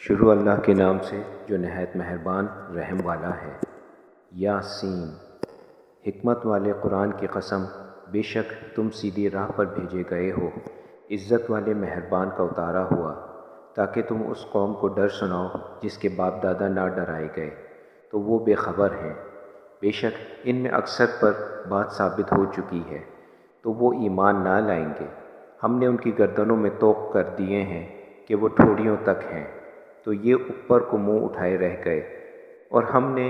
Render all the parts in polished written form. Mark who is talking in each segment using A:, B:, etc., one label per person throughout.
A: شروع اللہ کے نام سے جو نہایت مہربان رحم والا ہے۔ یاسین۔ حکمت والے قرآن کی قسم، بے شک تم سیدھی راہ پر بھیجے گئے ہو، عزت والے مہربان کا اتارا ہوا، تاکہ تم اس قوم کو ڈر سناؤ جس کے باپ دادا نہ ڈرائے گئے تو وہ بے خبر ہیں۔ بے شک ان میں اکثر پر بات ثابت ہو چکی ہے تو وہ ایمان نہ لائیں گے۔ ہم نے ان کی گردنوں میں طوق کر دیے ہیں کہ وہ ٹھوڑیوں تک ہیں، تو یہ اوپر کو منہ اٹھائے رہ گئے، اور ہم نے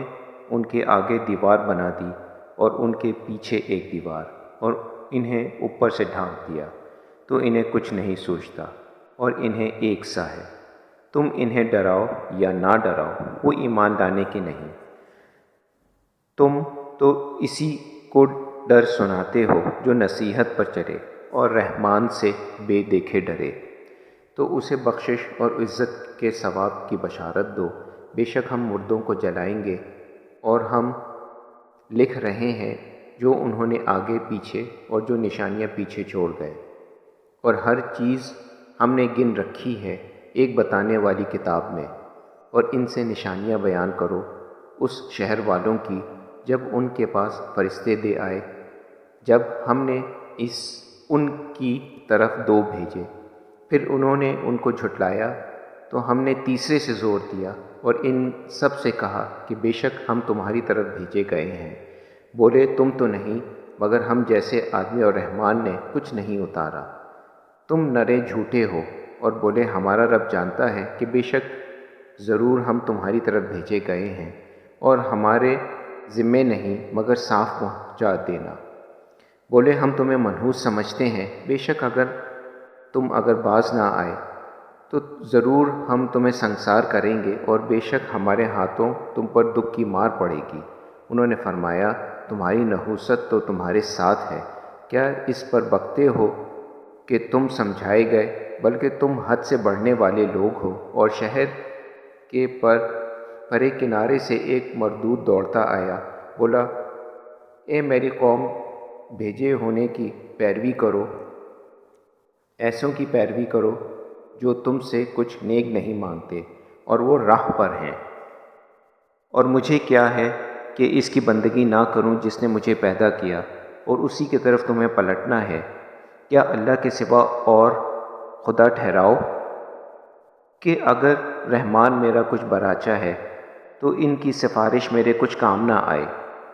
A: ان کے آگے دیوار بنا دی اور ان کے پیچھے ایک دیوار، اور انہیں اوپر سے ڈھانپ دیا، تو انہیں کچھ نہیں سوچتا اور انہیں ایک سا ہے۔ تم انہیں ڈراؤ یا نہ ڈراؤ، وہ ایمان لانے کے نہیں۔ تم تو اسی کو ڈر سناتے ہو جو نصیحت پر چلے اور رحمان سے بے دیکھے ڈرے، تو اسے بخشش اور عزت کے ثواب کی بشارت دو۔ بے شک ہم مردوں کو جلائیں گے، اور ہم لکھ رہے ہیں جو انہوں نے آگے پیچھے اور جو نشانیاں پیچھے چھوڑ گئے، اور ہر چیز ہم نے گن رکھی ہے ایک بتانے والی کتاب میں۔ اور ان سے نشانیاں بیان کرو اس شہر والوں کی جب ان کے پاس فرشتے دے آئے، جب ہم نے ان کی طرف دو بھیجے، پھر انہوں نے ان کو جھٹلایا تو ہم نے تیسرے سے زور دیا اور ان سب سے کہا کہ بے شک ہم تمہاری طرف بھیجے گئے ہیں۔ بولے تم تو نہیں مگر ہم جیسے آدمی، اور رحمان نے کچھ نہیں اتارا۔ تم نرے جھوٹے ہو، اور بولے ہمارا رب جانتا ہے کہ بے شک ضرور ہم تمہاری طرف بھیجے گئے ہیں، اور ہمارے ذمے نہیں مگر صاف پہنچا دینا۔ بولے ہم تمہیں منحوس سمجھتے ہیں، بے شک اگر باز نہ آئے تو ضرور ہم تمہیں سنگسار کریں گے، اور بے شک ہمارے ہاتھوں تم پر دکھ کی مار پڑے گی۔ انہوں نے فرمایا تمہاری نحوست تو تمہارے ساتھ ہے، کیا اس پر بکتے ہو کہ تم سمجھائے گئے؟ بلکہ تم حد سے بڑھنے والے لوگ ہو۔ اور شہر کے پرے کنارے سے ایک مردود دوڑتا آیا، بولا اے میری قوم، بھیجے ہونے کی پیروی کرو، ایسوں کی پیروی کرو جو تم سے کچھ نیک نہیں مانگتے اور وہ راہ پر ہیں، اور مجھے کیا ہے کہ اس کی بندگی نہ کروں جس نے مجھے پیدا کیا، اور اسی کی طرف تمہیں پلٹنا ہے۔ کیا اللہ کے سوا اور خدا ٹھہراؤ کہ اگر رحمان میرا کچھ براچا ہے تو ان کی سفارش میرے کچھ کام نہ آئے،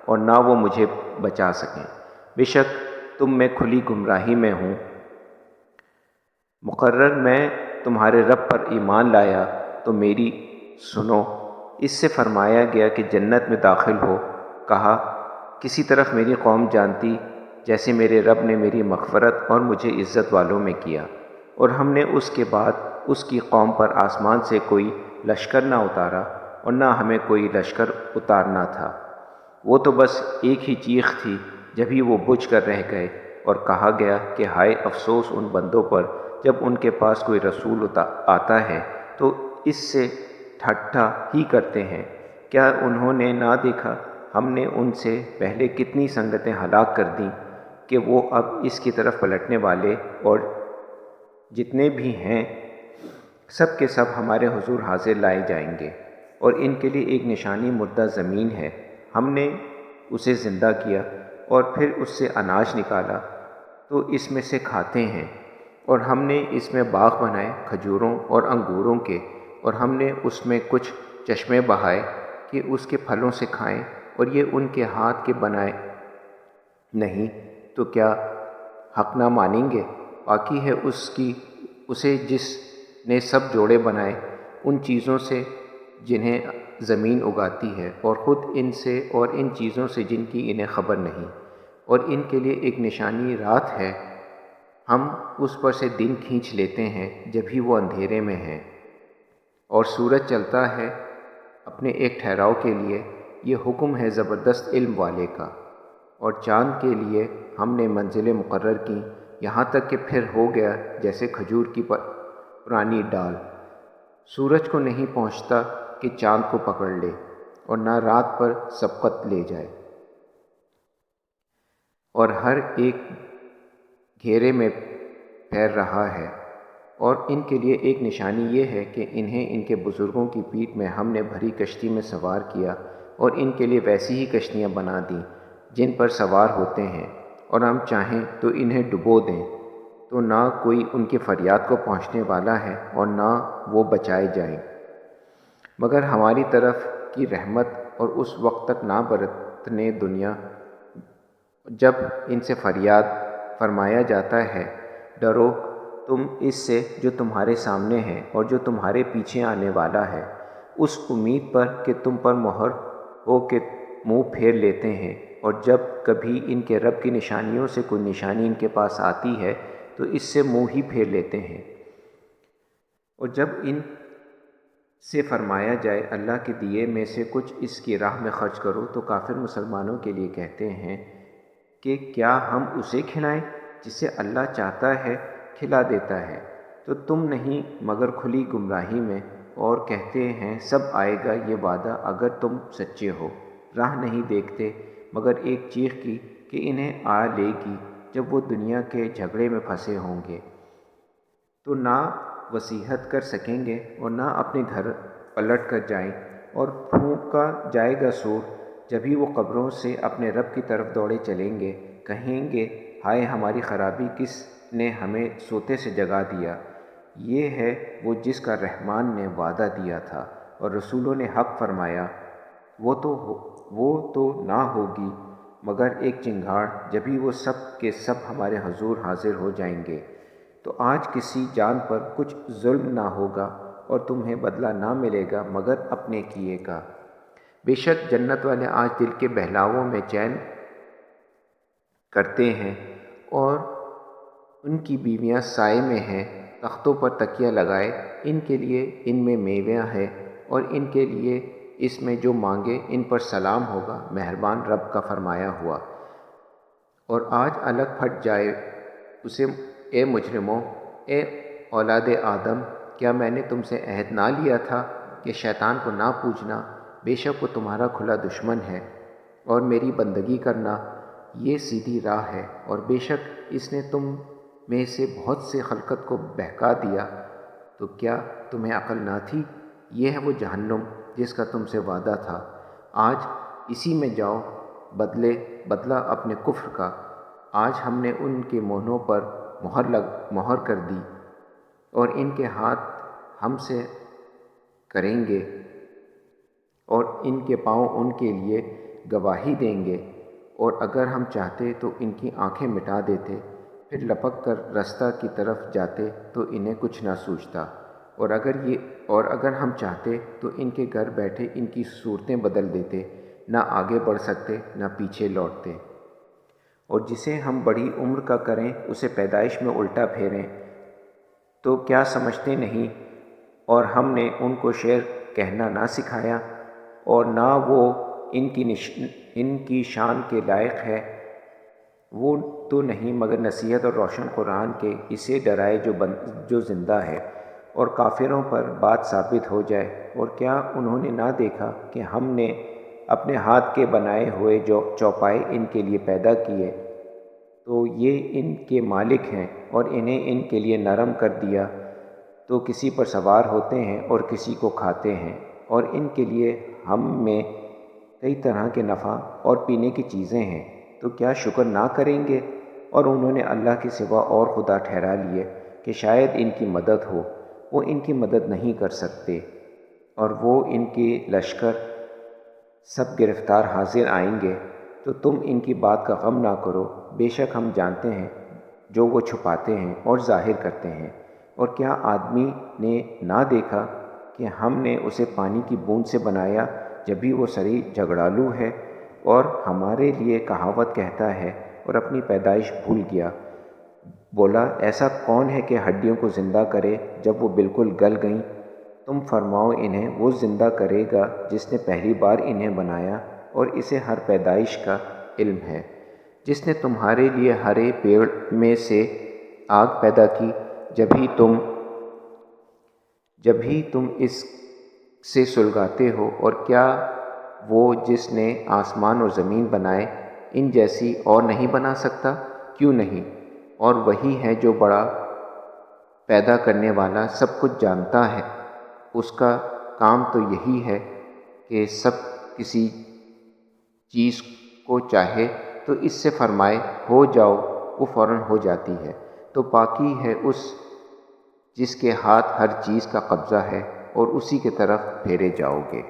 A: اور نہ وہ مجھے بچا سکیں۔ بے شک تم میں کھلی گمراہی میں ہوں۔ مقرر میں تمہارے رب پر ایمان لایا تو میری سنو۔ اس سے فرمایا گیا کہ جنت میں داخل ہو، کہا کسی طرف میری قوم جانتی جیسے میرے رب نے میری مغفرت اور مجھے عزت والوں میں کیا، اور ہم نے اس کے بعد اس کی قوم پر آسمان سے کوئی لشکر نہ اتارا، اور نہ ہمیں کوئی لشکر اتارنا تھا۔ وہ تو بس ایک ہی چیخ تھی، جبھی وہ بجھ کر رہ گئے، اور کہا گیا کہ ہائے افسوس ان بندوں پر جب ان کے پاس کوئی رسول آتا ہے تو اس سے ٹھٹھا ہی کرتے ہیں۔ کیا انہوں نے نہ دیکھا ہم نے ان سے پہلے کتنی سنگتیں ہلاک کر دیں کہ وہ اب اس کی طرف پلٹنے والے اور جتنے بھی ہیں سب کے سب ہمارے حضور حاضر لائے جائیں گے، اور ان کے لیے ایک نشانی مردہ زمین ہے۔ ہم نے اسے زندہ کیا اور پھر اس سے اناج نکالا تو اس میں سے کھاتے ہیں، اور ہم نے اس میں باغ بنائے کھجوروں اور انگوروں کے، اور ہم نے اس میں کچھ چشمے بہائے کہ اس کے پھلوں سے کھائیں، اور یہ ان کے ہاتھ کے بنائے نہیں، تو کیا حق نہ مانیں گے؟ باقی ہے اسے جس نے سب جوڑے بنائے ان چیزوں سے جنہیں زمین اگاتی ہے، اور خود ان سے اور ان چیزوں سے جن کی انہیں خبر نہیں، اور ان کے لیے ایک نشانی رات ہے، ہم اس پر سے دن کھینچ لیتے ہیں جبھی وہ اندھیرے میں ہیں، اور سورج چلتا ہے اپنے ایک ٹھہراؤ کے لیے۔ یہ حکم ہے زبردست علم والے کا۔ اور چاند کے لیے ہم نے منزلیں مقرر کیں، یہاں تک کہ پھر ہو گیا جیسے کھجور کی پرانی ڈال۔ سورج کو نہیں پہنچتا کہ چاند کو پکڑ لے، اور نہ رات پر سبقت لے جائے، اور ہر ایک گھیرے میں پھیر رہا ہے۔ اور ان کے لیے ایک نشانی یہ ہے کہ انہیں ان کے بزرگوں کی پیٹھ میں ہم نے بھری کشتی میں سوار کیا اور ان کے لیے ویسی ہی کشتیاں بنا دیں جن پر سوار ہوتے ہیں، اور ہم چاہیں تو انہیں ڈبو دیں تو نہ کوئی ان کی فریاد کو پہنچنے والا ہے اور نہ وہ بچائے جائیں، مگر ہماری طرف کی رحمت اور اس وقت تک نہ برتنے دنیا جب ان سے فریاد فرمایا جاتا ہے، ڈرو تم اس سے جو تمہارے سامنے ہے اور جو تمہارے پیچھے آنے والا ہے، اس امید پر کہ تم پر مہر ہو کہ منہ پھیر لیتے ہیں، اور جب کبھی ان کے رب کی نشانیوں سے کوئی نشانی ان کے پاس آتی ہے تو اس سے منہ ہی پھیر لیتے ہیں۔ اور جب ان سے فرمایا جائے اللہ کے دیے میں سے کچھ اس کی راہ میں خرچ کرو، تو کافر مسلمانوں کے لیے کہتے ہیں کہ کیا ہم اسے کھلائیں جسے اللہ چاہتا ہے کھلا دیتا ہے، تو تم نہیں مگر کھلی گمراہی میں، اور کہتے ہیں سب آئے گا یہ وعدہ اگر تم سچے ہو، راہ نہیں دیکھتے مگر ایک چیخ کی کہ انہیں آ لے گی جب وہ دنیا کے جھگڑے میں پھنسے ہوں گے، تو نہ وصیحت کر سکیں گے اور نہ اپنے گھر پلٹ کر جائیں، اور پھونکا جائے گا سور، جبھی وہ قبروں سے اپنے رب کی طرف دوڑے چلیں گے، کہیں گے ہائے ہماری خرابی، کس نے ہمیں سوتے سے جگا دیا۔ یہ ہے وہ جس کا رحمان نے وعدہ دیا تھا اور رسولوں نے حق فرمایا، وہ تو نہ ہوگی مگر ایک چنگھاڑ، جبھی وہ سب کے سب ہمارے حضور حاضر ہو جائیں گے، تو آج کسی جان پر کچھ ظلم نہ ہوگا اور تمہیں بدلہ نہ ملے گا مگر اپنے کیے کا۔ بے شک جنت والے آج دل کے بہلاؤں میں چین کرتے ہیں، اور ان کی بیویاں سائے میں ہیں، تختوں پر تکیہ لگائے، ان کے لیے ان میں میویاں ہیں، اور ان کے لیے اس میں جو مانگے ان پر سلام ہوگا، مہربان رب کا فرمایا ہوا۔ اور آج الگ پھٹ جائے اسے، اے مجرموں، اے اولاد آدم، کیا میں نے تم سے عہد نہ لیا تھا کہ شیطان کو نہ پوجنا، بے شک وہ تمہارا کھلا دشمن ہے، اور میری بندگی کرنا یہ سیدھی راہ ہے، اور بے شک اس نے تم میں سے بہت سے خلقت کو بہکا دیا، تو کیا تمہیں عقل نہ تھی؟ یہ ہے وہ جہنم جس کا تم سے وعدہ تھا، آج اسی میں جاؤ، بدلہ اپنے کفر کا۔ آج ہم نے ان کے منہوں پر مہر کر دی، اور ان کے ہاتھ ہم سے کریں گے، اور ان کے پاؤں ان کے لیے گواہی دیں گے، اور اگر ہم چاہتے تو ان کی آنکھیں مٹا دیتے، پھر لپک کر رستہ کی طرف جاتے تو انہیں کچھ نہ سوچتا، اور اگر ہم چاہتے تو ان کے گھر بیٹھے ان کی صورتیں بدل دیتے، نہ آگے بڑھ سکتے نہ پیچھے لوٹتے۔ اور جسے ہم بڑی عمر کا کریں اسے پیدائش میں الٹا پھیریں، تو کیا سمجھتے نہیں؟ اور ہم نے ان کو شعر کہنا نہ سکھایا، اور نہ وہ ان کی شان کے لائق ہے، وہ تو نہیں مگر نصیحت اور روشن قرآن کے اسے ڈرائے جو زندہ ہے، اور کافروں پر بات ثابت ہو جائے۔ اور کیا انہوں نے نہ دیکھا کہ ہم نے اپنے ہاتھ کے بنائے ہوئے جو چوپائے ان کے لیے پیدا کیے، تو یہ ان کے مالک ہیں، اور انہیں ان کے لیے نرم کر دیا تو کسی پر سوار ہوتے ہیں اور کسی کو کھاتے ہیں، اور ان کے لیے ہم میں کئی طرح کے نفع اور پینے کی چیزیں ہیں، تو کیا شکر نہ کریں گے؟ اور انہوں نے اللہ کے سوا اور خدا ٹھہرا لیے کہ شاید ان کی مدد ہو، وہ ان کی مدد نہیں کر سکتے، اور وہ ان کے لشکر سب گرفتار حاضر آئیں گے، تو تم ان کی بات کا غم نہ کرو، بے شک ہم جانتے ہیں جو وہ چھپاتے ہیں اور ظاہر کرتے ہیں۔ اور کیا آدمی نے نہ دیکھا کہ ہم نے اسے پانی کی بوند سے بنایا، جبھی وہ سری جھگڑالو ہے، اور ہمارے لیے کہاوت کہتا ہے اور اپنی پیدائش بھول گیا، بولا ایسا کون ہے کہ ہڈیوں کو زندہ کرے جب وہ بالکل گل گئیں؟ تم فرماؤ انہیں وہ زندہ کرے گا جس نے پہلی بار انہیں بنایا، اور اسے ہر پیدائش کا علم ہے، جس نے تمہارے لیے ہرے پیڑ میں سے آگ پیدا کی، جبھی تم اس سے سلگاتے ہو، اور کیا وہ جس نے آسمان اور زمین بنائے ان جیسی اور نہیں بنا سکتا؟ کیوں نہیں؟ اور وہی ہے جو بڑا پیدا کرنے والا سب کچھ جانتا ہے، اس کا کام تو یہی ہے کہ سب کسی چیز کو چاہے تو اس سے فرمائے ہو جاؤ، وہ فوراً ہو جاتی ہے۔ تو پاکی ہے اس جس کے ہاتھ ہر چیز کا قبضہ ہے، اور اسی کی طرف پھیرے جاؤ گے۔